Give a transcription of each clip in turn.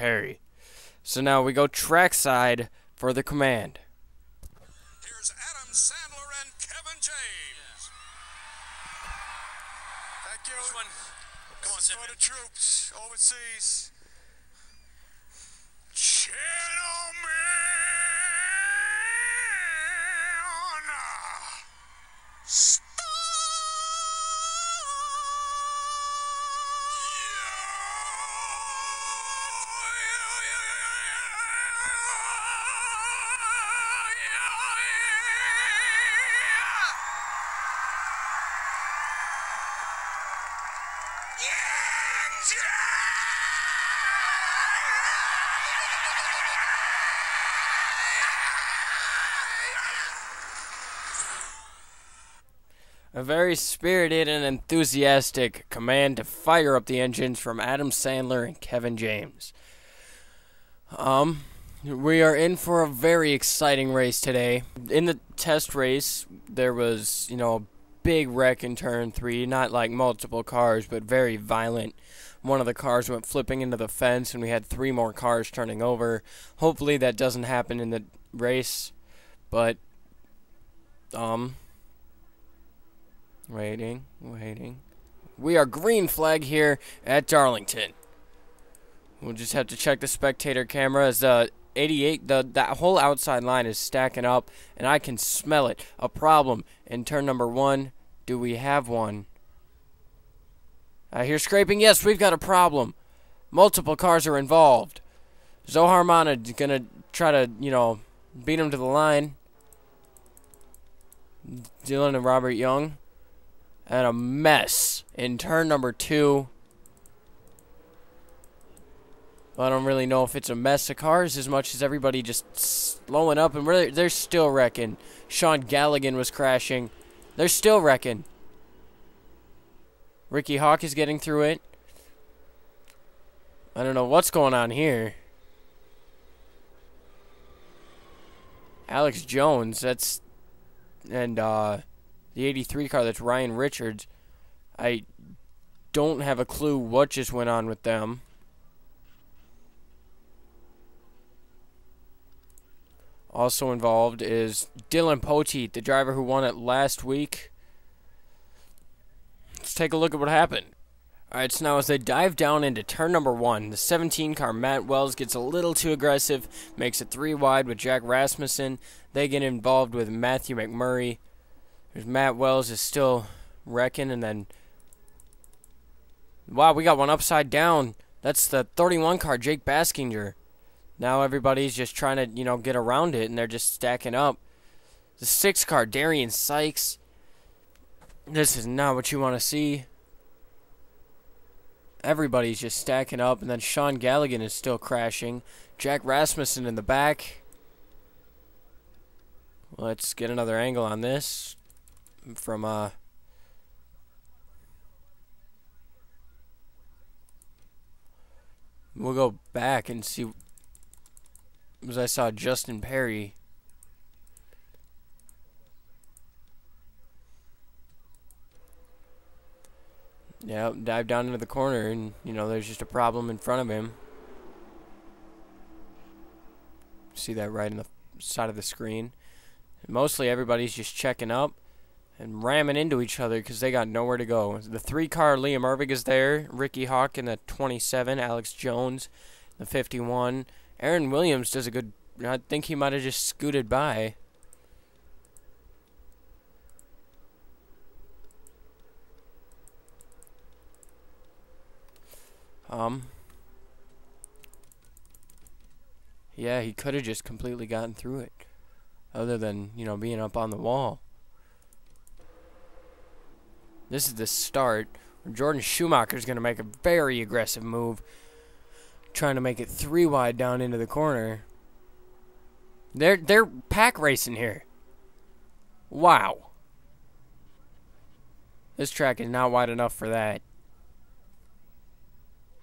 Harry. So now we go trackside for the command. Here's Adam Sandler and Kevin James. Thank you. This one. Come on, For the troops overseas. Gentlemen. A very spirited and enthusiastic command to fire up the engines from Adam Sandler and Kevin James. We are in for a very exciting race today. In the test race, there was, a big wreck in turn 3, not like multiple cars, but very violent. One of the cars went flipping into the fence, and we had 3 more cars turning over. Hopefully that doesn't happen in the race, but, waiting. We are green flag here at Darlington. We'll just have to check the spectator camera as the 88, that whole outside line is stacking up, and I can smell it. A problem in turn number 1. Do we have one? I hear scraping. Yes, we've got a problem. Multiple cars are involved. Zohar Mana gonna try to, beat him to the line. Dylan and Robert Young. And a mess in turn number 2. I don't really know if it's a mess of cars as much as everybody just slowing up. And they're still wrecking. Sean Galligan was crashing. They're still wrecking. Ricky Hawk is getting through it. I don't know what's going on here. Alex Jones, and the 83 car, that's Ryan Richards. I don't have a clue what just went on with them. Also involved is Dylan Poteet, the driver who won it last week. Let's take a look at what happened. Alright, so now as they dive down into turn number 1, the 17 car Matt Wells gets a little too aggressive, makes it 3 wide with Jack Rasmussen. They get involved with Matthew McMurray. There's Matt Wells is still wrecking, and then, wow, we got one upside down. That's the 31 car Jake Baskinger. Now everybody's just trying to, get around it, and they're just stacking up. The 6 car Darian Sykes. This is not what you want to see. Everybody's just stacking up, and then Sean Galligan is still crashing. Jack Rasmussen in the back. Let's get another angle on this from we'll go back and see, as I saw Justin Perry. Yeah, dive down into the corner, and there's just a problem in front of him. See that right in the side of the screen. And mostly everybody's just checking up and ramming into each other because they got nowhere to go. The 3 car Liam Irvig is there. Ricky Hawk in the 27. Alex Jones, the 51. Aaron Williams does a good. I think he might have just scooted by. Yeah, he could have just completely gotten through it, other than, being up on the wall. This is the start. Jordan Schumacher's going to make a very aggressive move, trying to make it 3 wide down into the corner. They're pack racing here. Wow. This track is not wide enough for that.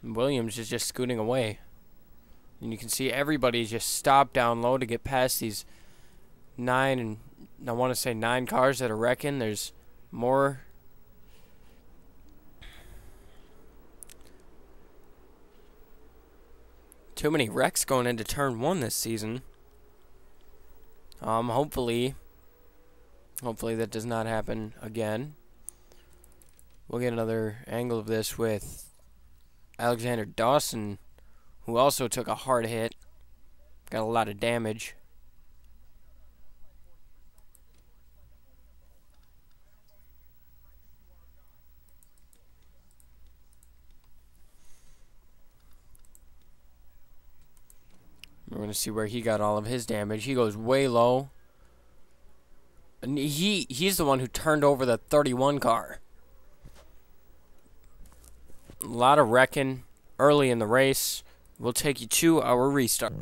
Williams is just scooting away. And you can see everybody's just stopped down low to get past these 9 cars that are wrecking. There's more Too many wrecks going into turn 1 this season. Hopefully that does not happen again. We'll get another angle of this with Alexander Dawson, who also took a hard hit. Got a lot of damage. We're going to see where he got all of his damage. He goes way low. And he's the one who turned over the 31 car. A lot of wrecking early in the race. We'll take you to our restart.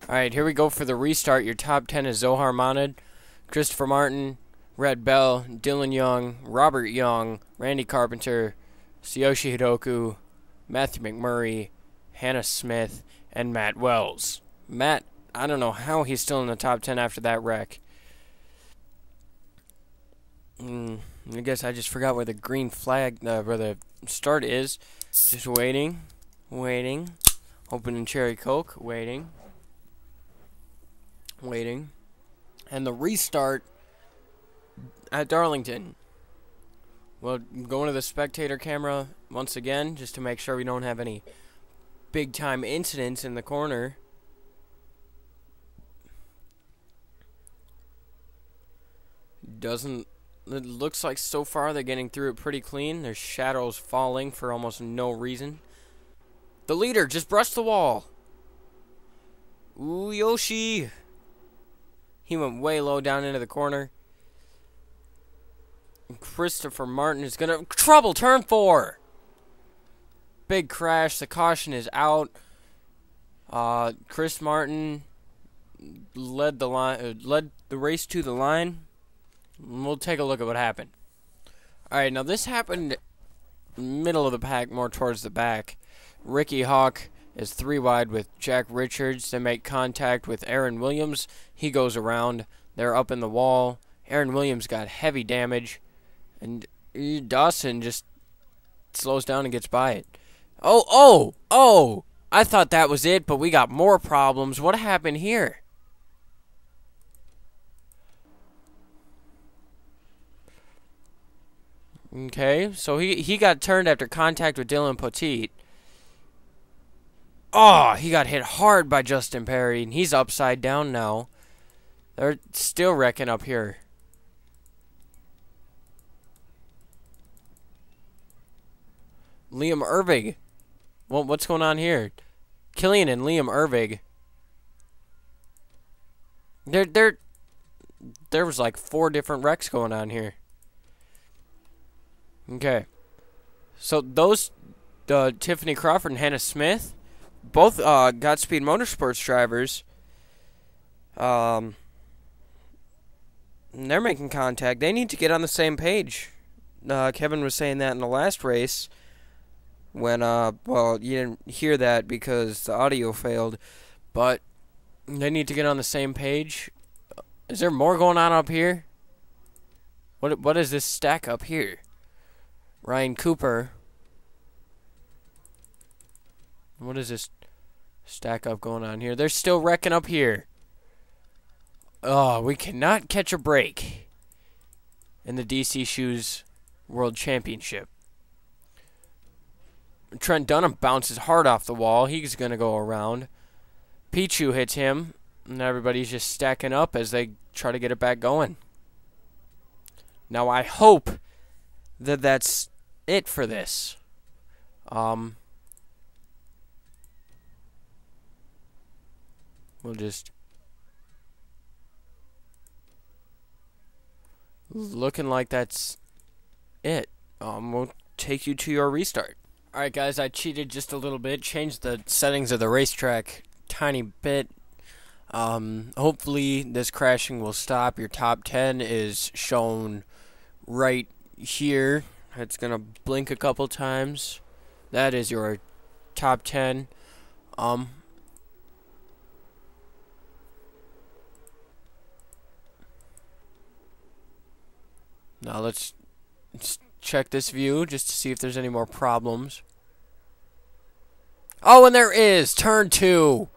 Alright, here we go for the restart. Your top 10 is Zohar Monad, Christopher Martin, Red Bell, Dylan Young, Robert Young, Randy Carpenter, Tsuyoshi Hidoku, Matthew McMurray, Hannah Smith, and Matt Wells. Matt, I don't know how he's still in the top 10 after that wreck. I guess I just forgot where the green flag, where the start is. Just waiting. Opening cherry coke, waiting. And the restart at Darlington. Well, going to the spectator camera once again, just to make sure we don't have any big time incidents in the corner. It looks like so far they're getting through it pretty clean. There's shadows falling for almost no reason. The leader just brushed the wall. Ooh, Yoshi. He went way low down into the corner. Christopher Martin is gonna trouble turn 4. Big crash. The caution is out. Chris Martin led the race to the line. We'll take a look at what happened. Alright, now this happened middle of the pack, more towards the back. Ricky Hawk is 3 wide with Jack Richards. They make contact with Aaron Williams. He goes around. They're up in the wall. Aaron Williams got heavy damage. And Dawson just slows down and gets by it. Oh! I thought that was it, but we got more problems. What happened here? Okay, so he got turned after contact with Dylan Poteet. Oh, he got hit hard by Justin Perry, and he's upside down now. They're still wrecking up here. Liam Ervig. Well, what's going on here? Killian and Liam Ervig. There was like 4 different wrecks going on here. Okay. So those, Tiffany Crawford and Hannah Smith, both Godspeed Motorsports drivers, they're making contact. They need to get on the same page. Kevin was saying that in the last race when, well, you didn't hear that because the audio failed, but they need to get on the same page. Is there more going on up here? What is this stack up here? Ryan Cooper. What is this stack up going on here? They're still wrecking up here. Oh, we cannot catch a break in the DC Shoes World Championship. Trent Dunham bounces hard off the wall. He's going to go around. Pichu hits him, and everybody's just stacking up as they try to get it back going. Now, I hope that that's it for this. We'll just... Looking like that's it. We'll take you to your restart. Alright guys, I cheated just a little bit. Changed the settings of the racetrack tiny bit. Hopefully this crashing will stop. Your top 10 is shown right here. It's gonna blink a couple times. That is your top 10. Now let's check this view just to see if there's any more problems. Oh, and there is turn 2.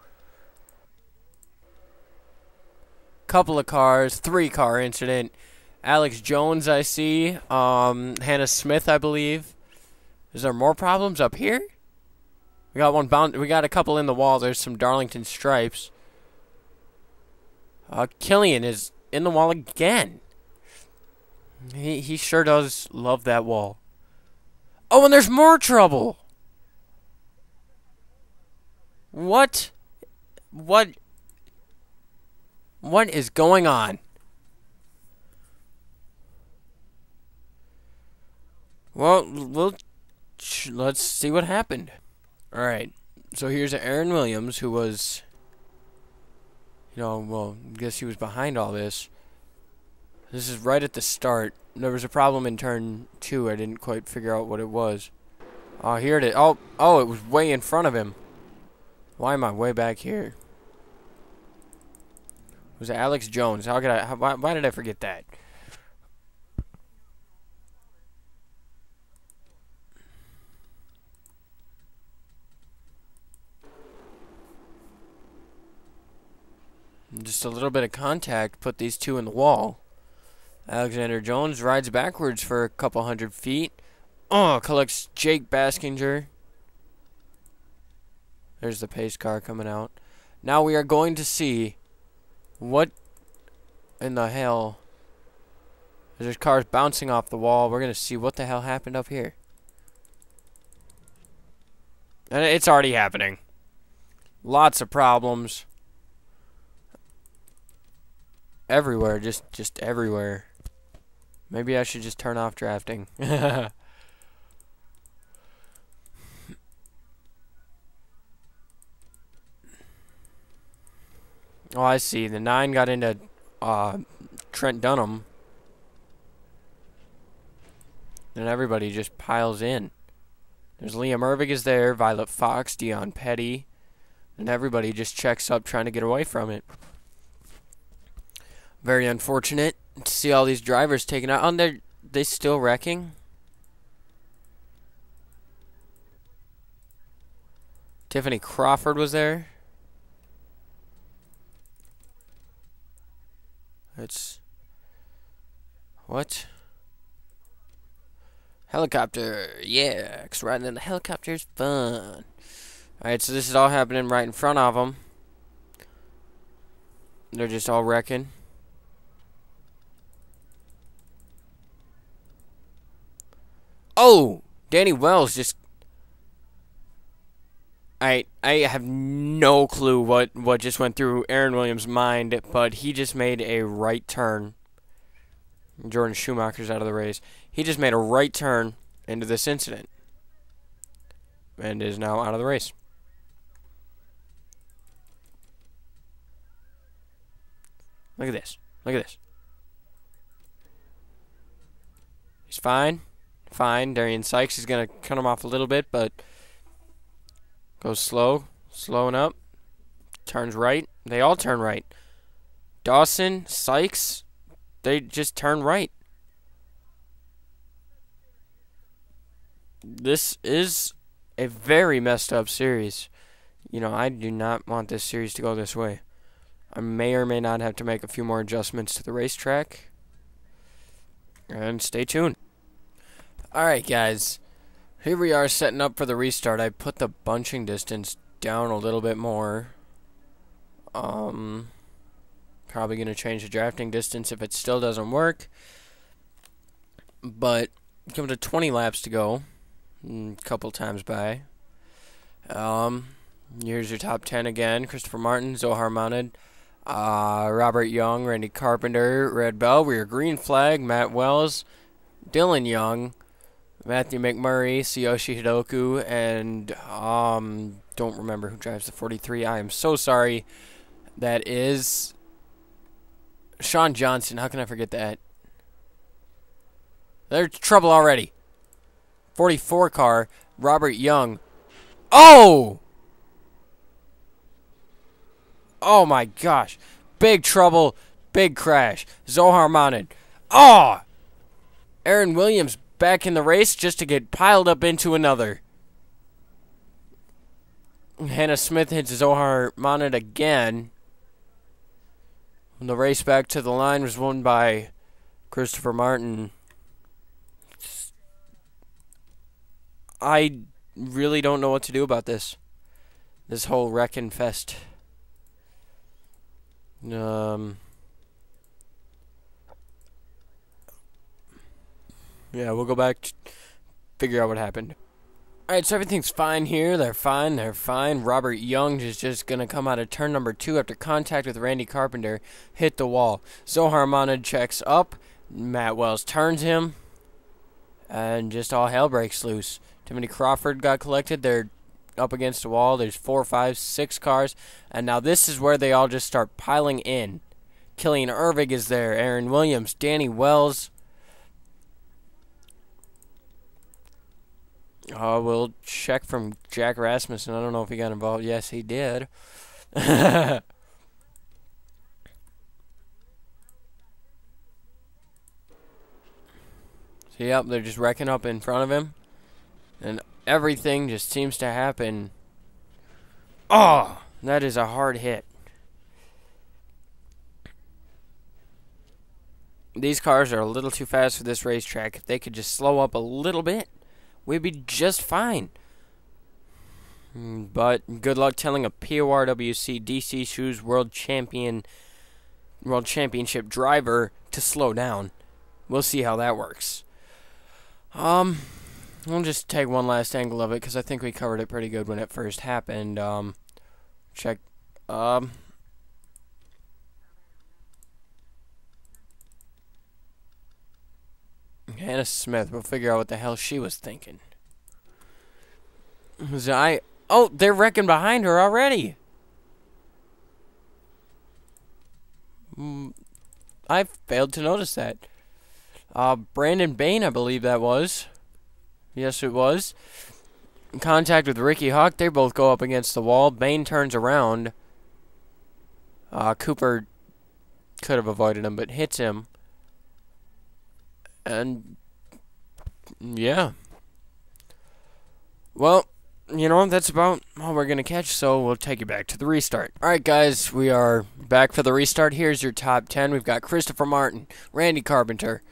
Couple of cars, 3-car incident. Alex Jones, I see. Hannah Smith, I believe. Is there more problems up here? We got one bound. We got a couple in the wall. There's some Darlington stripes. Killian is in the wall again. He sure does love that wall. Oh, and there's more trouble. What is going on? Well, let's see what happened. All right. So here's Aaron Williams, who was, I guess he was behind all this. This is right at the start. There was a problem in turn 2. I didn't quite figure out what it was. Oh, here it is. Oh, it was way in front of him. Why am I way back here? It was Alex Jones. Why did I forget that? Just a little bit of contact put these two in the wall. Alexander Jones rides backwards for a couple 100 feet. Collects Jake Baskinger. There's the pace car coming out. Now we are going to see what in the hell. There's cars bouncing off the wall. We're going to see what the hell happened up here. And it's already happening. Lots of problems. Everywhere, just everywhere. Maybe I should just turn off drafting. Oh, I see. The 9 got into Trent Dunham. And everybody just piles in. There's Liam Ervig is there, Violet Fox, Dion Petty. And everybody just checks up trying to get away from it. Very unfortunate to see all these drivers taken out. They still wrecking? Tiffany Crawford was there. What? Helicopter. Yeah, 'cause riding in the helicopter is fun. Alright, so this is all happening right in front of them. They're just all wrecking. Oh! Danny Wells just... I have no clue what just went through Aaron Williams' mind, but he just made a right turn. Jordan Schumacher's out of the race. He just made a right turn into this incident. And is now out of the race. Look at this. Look at this. He's fine. Fine. Darian Sykes is going to cut him off a little bit, but goes slow. Slowing up. Turns right. They all turn right. Dawson, Sykes, they just turn right. This is a very messed up series. I do not want this series to go this way. I may or may not have to make a few more adjustments to the racetrack. And stay tuned. Alright, guys. Here we are setting up for the restart. I put the bunching distance down a little bit more. Probably going to change the drafting distance if it still doesn't work. But coming to 20 laps to go. A couple times by. Here's your top 10 again. Christopher Martin, Zohar Mounted, Robert Young, Randy Carpenter, Red Bell, Rear Green Flag, Matt Wells, Dylan Young, Matthew McMurray, Tsuyoshi Hidoku, and don't remember who drives the 43. I am so sorry. That is Sean Johnson. How can I forget that? There's trouble already. 44 car, Robert Young. Oh! Oh my gosh. Big trouble, big crash. Zohar Mounted. Oh! Aaron Williams back in the race just to get piled up into another. Hannah Smith hits Zohar Monad again. The race back to the line was won by Christopher Martin. I really don't know what to do about this. This whole wrecking fest. Yeah, we'll go back to figure out what happened. Alright, so everything's fine here. They're fine. Robert Young is just going to come out of turn number 2 after contact with Randy Carpenter. Hit the wall. Zohar Monad checks up. Matt Wells turns him. And just all hell breaks loose. Timothy Crawford got collected. They're up against the wall. There's 4, 5, 6 cars. And now this is where they all just start piling in. Killian Irvig is there. Aaron Williams. Danny Wells. We'll check from Jack Rasmussen. I don't know if he got involved. Yes, he did. So, yep, they're just wrecking up in front of him. And everything just seems to happen. Oh, that is a hard hit. These cars are a little too fast for this racetrack. If they could just slow up a little bit, we'd be just fine. But good luck telling a PORWC DC Shoes World Championship driver to slow down. We'll see how that works. We'll just take one last angle of it because I think we covered it pretty good when it first happened. Check. Hannah Smith. We'll figure out what the hell she was thinking. Oh, they're wrecking behind her already. I failed to notice that. Brandon Bain, I believe that was. Yes, it was. In contact with Ricky Hawk. They both go up against the wall. Bain turns around. Cooper could have avoided him, but hits him. And, yeah. Well, you know, that's about all we're going to catch, so we'll take you back to the restart. Alright, guys, we are back for the restart. Here's your top 10. We've got Christopher Martin, Randy Carpenter,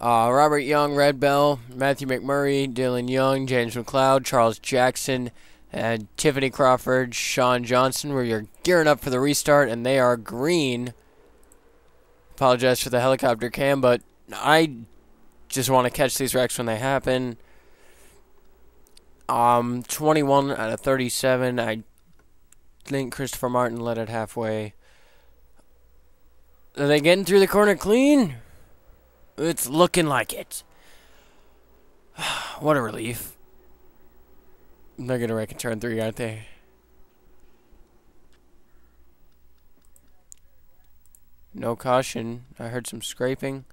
Robert Young, Red Bell, Matthew McMurray, Dylan Young, James McLeod, Charles Jackson, and Tiffany Crawford, Sean Johnson. We're gearing up for the restart, and they are green. Apologize for the helicopter cam, but I just want to catch these wrecks when they happen. 21 out of 37. I think Christopher Martin led it halfway. Are they getting through the corner clean? It's looking like it. What a relief. They're going to wreck in turn 3, aren't they? No caution. I heard some scraping.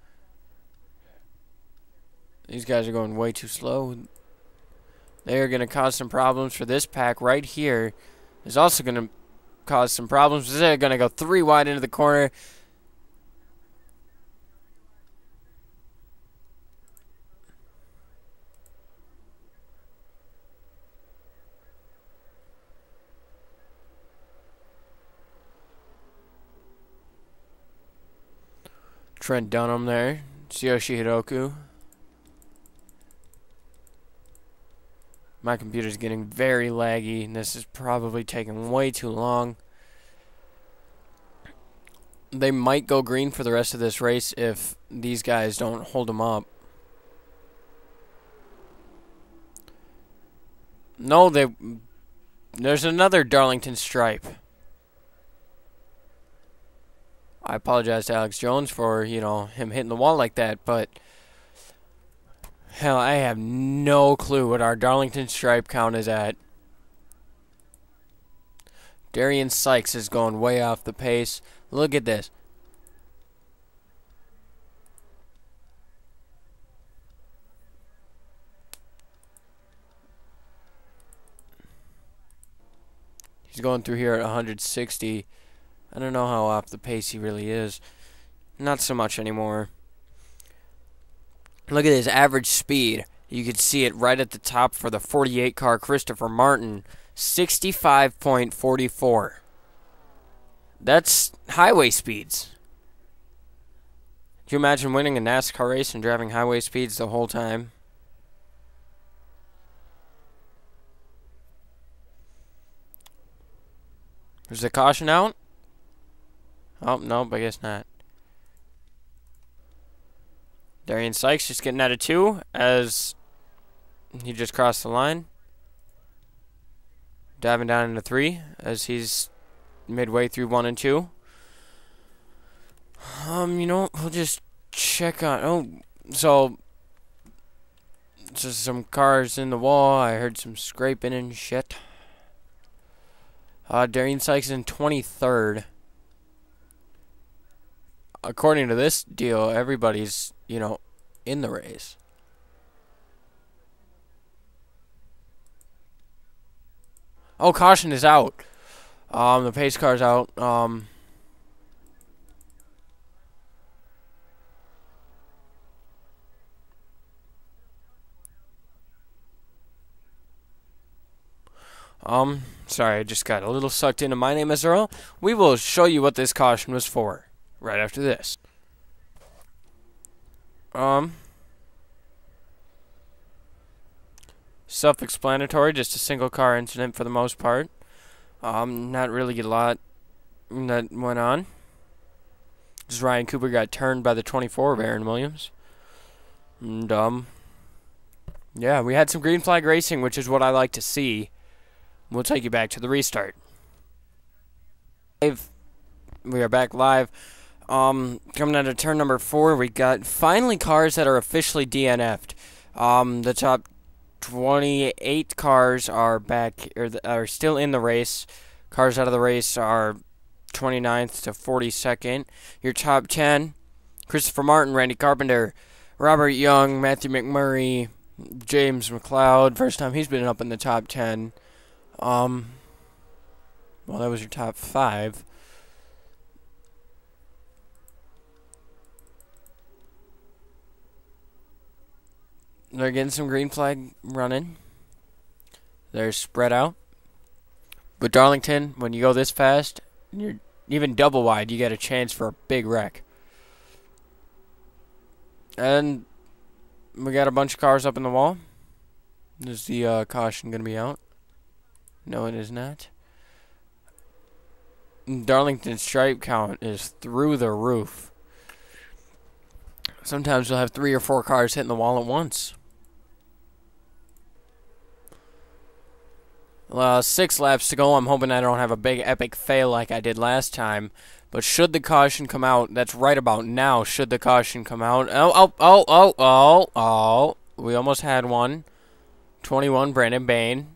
These guys are going way too slow. They are going to cause some problems for this pack right here. It's also going to cause some problems. They're going to go 3 wide into the corner. Trent Dunham there. Tsuyoshi Hiroku. My computer's getting very laggy, and this is probably taking way too long. They might go green for the rest of this race if these guys don't hold them up. No, there's another Darlington stripe. I apologize to Alex Jones for, him hitting the wall like that, but hell, I have no clue what our Darlington stripe count is at. Darian Sykes is going way off the pace. Look at this. He's going through here at 160. I don't know how off the pace he really is. Not so much anymore. Look at his average speed. You can see it right at the top for the 48 car Christopher Martin. 65.44. That's highway speeds. Can you imagine winning a NASCAR race and driving highway speeds the whole time? Is the caution out? Oh, nope, I guess not. Darian Sykes just getting out of 2 as he just crossed the line. Diving down into 3 as he's midway through 1 and 2. You know, we'll just check on. Oh, so just some cars in the wall. I heard some scraping and shit. Darian Sykes in 23rd. According to this deal, everybody's, you know, in the race. Oh, caution is out. The pace car's out. Sorry, I just got a little sucked into My Name is Earl. We will show you what this caution was for right after this. Self-explanatory, just a single car incident for the most part. Not really a lot that went on. Just Ryan Cooper got turned by the 24 of Aaron Williams. And, yeah, we had some green flag racing, which is what I like to see. We'll take you back to the restart. We are back live. Coming out of turn number 4, we got finally cars that are officially DNF'd. The top 28 cars are back, or are still in the race. Cars out of the race are 29th to 42nd. Your top 10, Christopher Martin, Randy Carpenter, Robert Young, Matthew McMurray, James McLeod. First time he's been up in the top 10. Well, that was your top 5. They're getting some green flag running. They're spread out. But Darlington, when you go this fast, you're even double wide, you get a chance for a big wreck. And we got a bunch of cars up in the wall. Is the caution going to be out? No, it is not. Darlington's stripe count is through the roof. Sometimes you'll have 3 or 4 cars hitting the wall at once. 6 laps to go. I'm hoping I don't have a big epic fail like I did last time. But should the caution come out, that's right about now, should the caution come out. Oh. We almost had one. 21, Brandon Bain.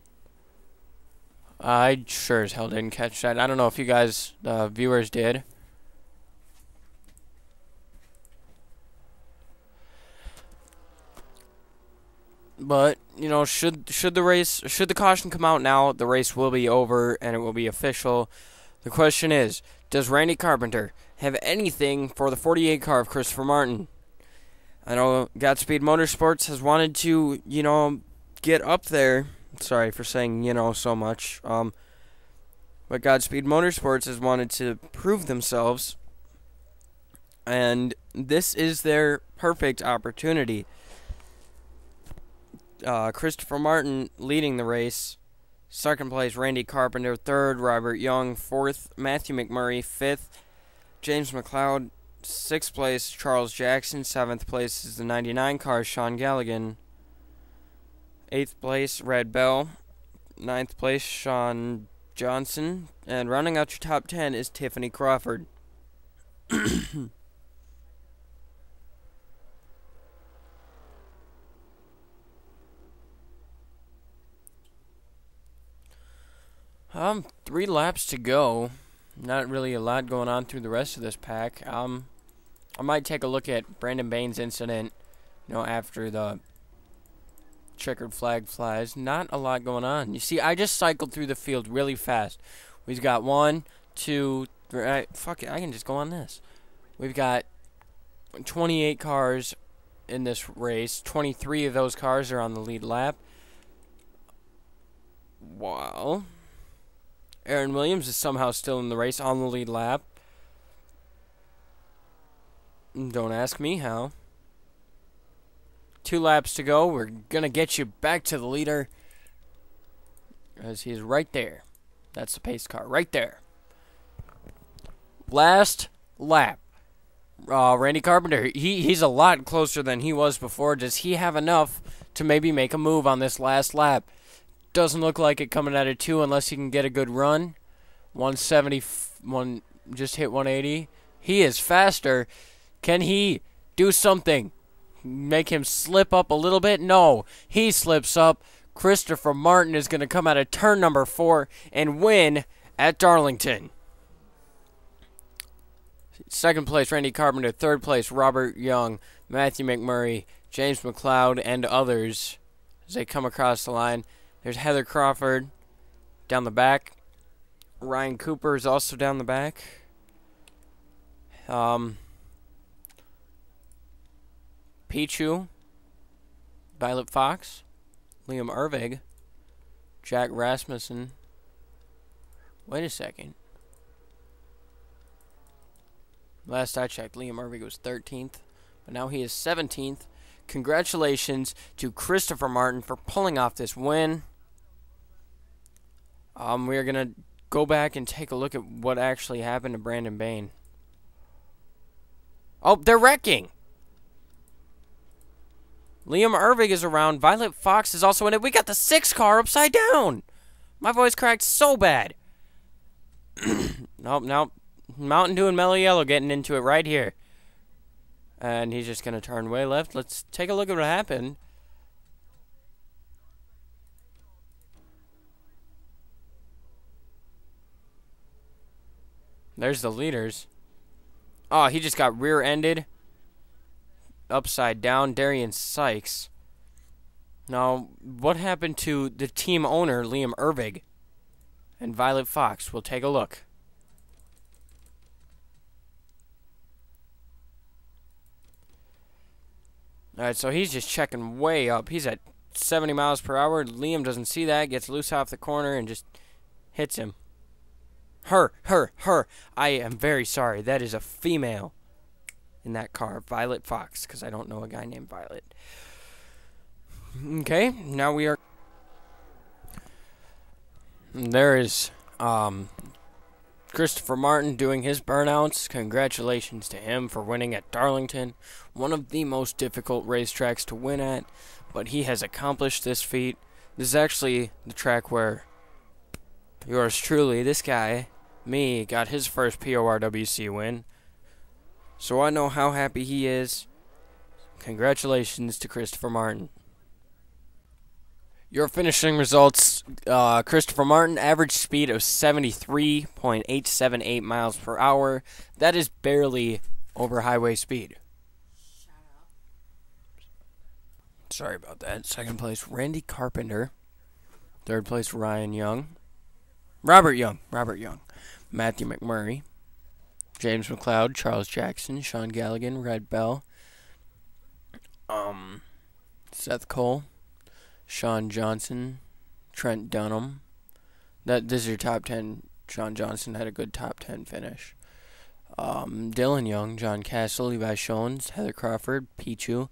I sure as hell didn't catch that. I don't know if you guys, viewers, did. But, you know, should the caution come out now, the race will be over and it will be official. The question is, does Randy Carpenter have anything for the 48 car of Christopher Martin? I know Godspeed Motorsports has wanted to, you know, get up there. Sorry for saying, you know, so much. But Godspeed Motorsports has wanted to prove themselves. And this is their perfect opportunity. Christopher Martin leading the race. Second place, Randy Carpenter. Third, Robert Young. Fourth, Matthew McMurray. Fifth, James McLeod. Sixth place, Charles Jackson. Seventh place is the 99 car, Sean Galligan. Eighth place, Red Bell. Ninth place, Sean Johnson. And rounding out your top 10 is Tiffany Crawford. Three laps to go. Not really a lot going on through the rest of this pack. I might take a look at Brandon Bain's incident, you know, after the checkered flag flies. Not a lot going on. You see, I just cycled through the field really fast. We've got 1, 2, 3. Fuck it, I can just go on this. We've got 28 cars in this race. 23 of those cars are on the lead lap. Wow. Aaron Williams is somehow still in the race on the lead lap. Don't ask me how. 2 laps to go. We're going to get you back to the leader. As he's right there. That's the pace car right there. Last lap. Randy Carpenter, he's a lot closer than he was before. Does he have enough to maybe make a move on this last lap? Doesn't look like it coming out of 2 unless he can get a good run. 171, just hit 180. He is faster. Can he do something? Make him slip up a little bit? No, he slips up. Christopher Martin is going to come out of turn number 4 and win at Darlington. Second place, Randy Carpenter. Third place, Robert Young, Matthew McMurray, James McLeod, and others as they come across the line. There's Heather Crawford down the back. Ryan Cooper is also down the back. Pichu, Violet Fox, Liam Ervig, Jack Rasmussen. Wait a second. Last I checked, Liam Ervig was 13th, but now he is 17th. Congratulations to Christopher Martin for pulling off this win. We are going to go back and take a look at what actually happened to Brandon Bain. Oh, they're wrecking. Liam Ervig is around. Violet Fox is also in it. We got the 6 car upside down. My voice cracked so bad. Nope. Mountain Dew and Mellow Yellow getting into it right here. And he's just going to turn way left. Let's take a look at what happened. There's the leaders. Oh, he just got rear-ended. Upside down. Darian Sykes. Now, what happened to the team owner, Liam Ervig? And Violet Fox? We'll take a look. Alright, so he's just checking way up. He's at 70 miles per hour. Liam doesn't see that. Gets loose off the corner and just hits him. Her. I am very sorry. That is a female in that car. Violet Fox, because I don't know a guy named Violet. Okay, now we are... There is Christopher Martin doing his burnouts. Congratulations to him for winning at Darlington, one of the most difficult racetracks to win at, but he has accomplished this feat. This is actually the track where yours truly, this guy, me, got his first PORWC win. So I know how happy he is. Congratulations to Christopher Martin. Your finishing results, Christopher Martin, average speed of 73.878 miles per hour. That is barely over highway speed. Sorry about that. Second place, Randy Carpenter. Third place, Robert Young. Matthew McMurray. James McLeod, Charles Jackson, Sean Galligan, Red Bell. Seth Cole. Sean Johnson, Trent Dunham. This is your top 10. Sean Johnson had a good top 10 finish. Dylan Young, John Castle, Levi Schoens, Heather Crawford, Pichu,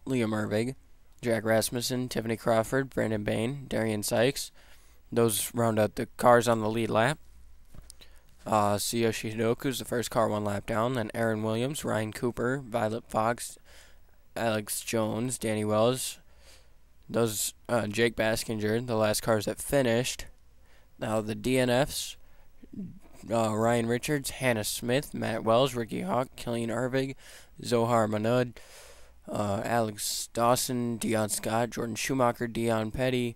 Liam Ervig, Jack Rasmussen, Tiffany Crawford, Brandon Bain, Darian Sykes. Those round out the cars on the lead lap. Tsuyoshi Hidoku's the first car 1 lap down. Then Aaron Williams, Ryan Cooper, Violet Fox, Alex Jones, Danny Wells. Those, Jake Baskinger, the last cars that finished. Now the DNFs, Ryan Richards, Hannah Smith, Matt Wells, Ricky Hawk, Killian Ervig, Zohar Manud, Alex Dawson, Dion Scott, Jordan Schumacher, Dion Petty,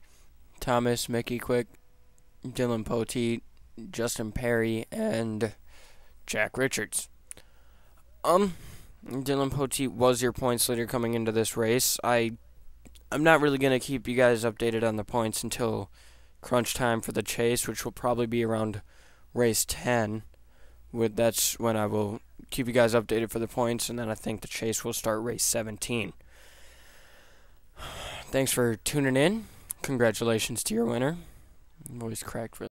Thomas, Mickey Quick, Dylan Poteet, Justin Perry, and Jack Richards. Dylan Poteet was your points leader coming into this race. I'm not really going to keep you guys updated on the points until crunch time for the chase, which will probably be around race 10. That's when I will keep you guys updated for the points, and then I think the chase will start race 17. Thanks for tuning in. Congratulations to your winner. Voice cracked really